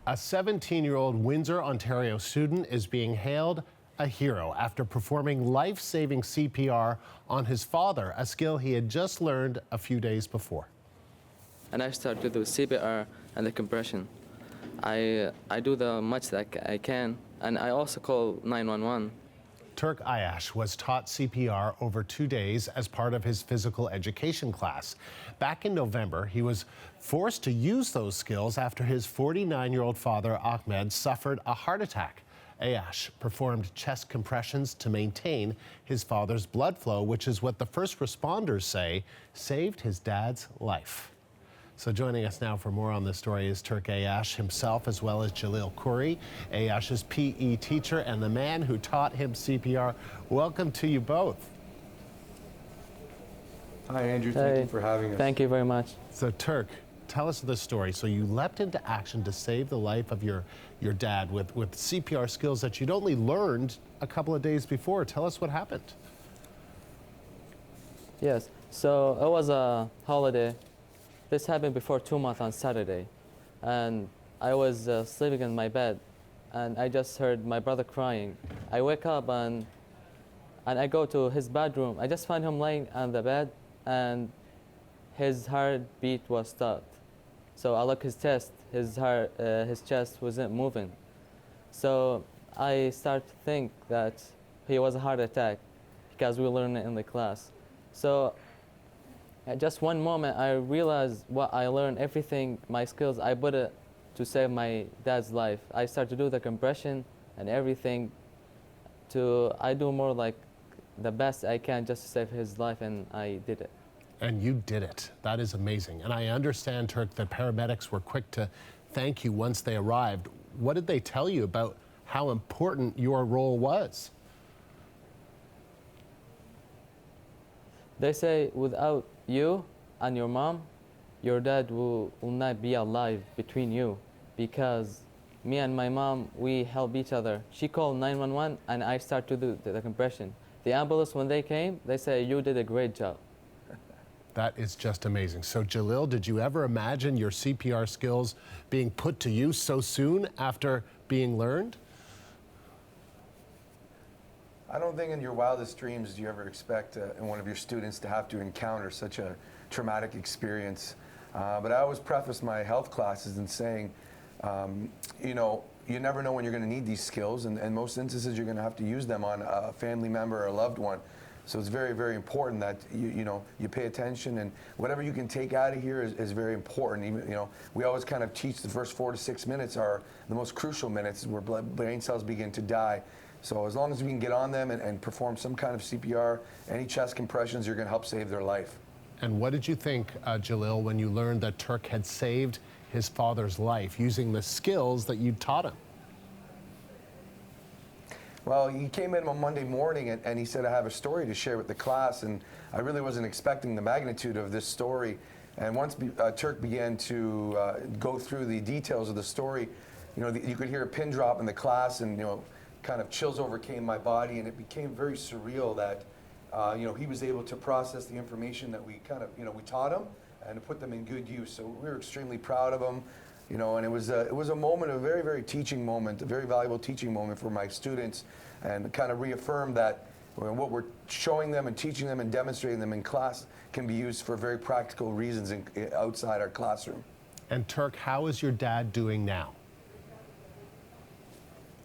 A 17-year-old Windsor, Ontario student is being hailed a hero after performing life-saving CPR on his father, a skill he had just learned a few days before. And I start to do CPR and the compression. I do the much that I can, and I also call 911. Turki Ayash was taught CPR over 2 days as part of his physical education class. Back in November, he was forced to use those skills after his 49-year-old father, Ahmed, suffered a heart attack. Ayash performed chest compressions to maintain his father's blood flow, which is what the first responders say saved his dad's life. So joining us now for more on this story is Turki Ayash himself, as well as Jalil Khoury, Ayash's PE teacher and the man who taught him CPR. Welcome to you both. Hi, Andrew. Thank you for having us. Thank you very much. So Turk, tell us the story. So you leapt into action to save the life of your dad with CPR skills that you'd only learned a couple of days before. Tell us what happened. Yes, so it was a holiday. This happened before 2 months on Saturday, and I was sleeping in my bed, and I just heard my brother crying. I wake up and I go to his bedroom. I just find him laying on the bed, and his heartbeat was stopped. So I look his chest. His chest wasn't moving. So I start to think that he was a heart attack because we learned it in the class. So at just one moment, I realized what I learned, everything, my skills, I put it to save my dad's life. I started to do the compression and everything. I do more like the best I can just to save his life, and I did it. And you did it. That is amazing. And I understand, Turk, that paramedics were quick to thank you once they arrived. What did they tell you about how important your role was? They say without you and your mom, your dad will not be alive between you, because me and my mom, we help each other. She called 911 and I start to do the compression. The ambulance, when they came, they say, you did a great job. That is just amazing. So Jalil, did you ever imagine your CPR skills being put to use so soon after being learned? I don't think in your wildest dreams do you ever expect one of your students to have to encounter such a traumatic experience. But I always preface my health classes in saying, you know, you never know when you're going to need these skills, and in most instances you're going to have to use them on a family member or a loved one. So it's very, very important that you pay attention, and whatever you can take out of here is very important. Even, we always kind of teach the first 4 to 6 minutes are the most crucial minutes where brain cells begin to die. So as long as we can get on them and perform some kind of CPR, any chest compressions, you're going to help save their life. And what did you think, Jalil, when you learned that Turk had saved his father's life using the skills that you taught him? Well, he came in on Monday morning and he said, I have a story to share with the class, and I really wasn't expecting the magnitude of this story. And once Turk began to go through the details of the story, you could hear a pin drop in the class, and kind of chills overcame my body, and it became very surreal that he was able to process the information that we kind of we taught him and to put them in good use. So we were extremely proud of him, and it was a moment, a very, very teaching moment, a very valuable teaching moment for my students, and kind of reaffirmed that what we're showing them and teaching them and demonstrating them in class can be used for very practical reasons outside our classroom. And Turk, how is your dad doing now?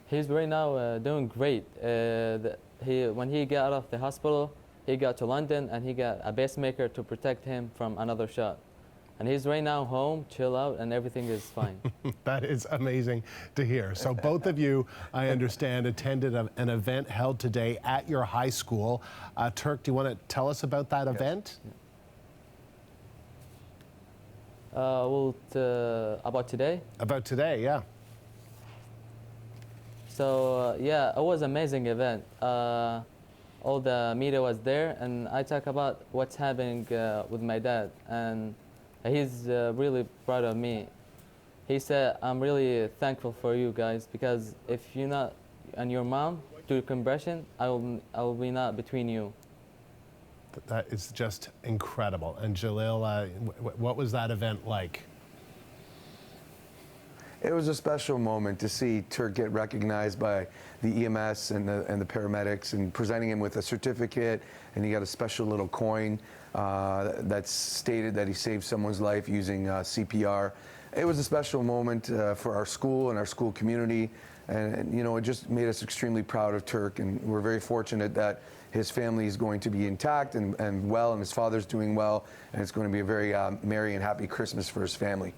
He's right now doing great. When he got out of the hospital, he got to London and he got a pacemaker to protect him from another shot. And he's right now home, chill out, and everything is fine. That is amazing to hear. So both of you, I understand, attended an event held today at your high school. Turk, do you want to tell us about that event? About today? About today, yeah. So yeah, it was an amazing event. All the media was there, and I talk about what's happening with my dad, and he's really proud of me. He said, I'm really thankful for you guys, because if you're not, and your mom do compression, I will be not between you. That is just incredible. And Jalil, what was that event like? It was a special moment to see Turk get recognized by the EMS and the paramedics, and presenting him with a certificate, and he got a special little coin that stated that he saved someone's life using CPR. It was a special moment for our school and our school community, and you know, it just made us extremely proud of Turk, and we're very fortunate that his family is going to be intact and well, and his father's doing well, and it's going to be a very merry and happy Christmas for his family.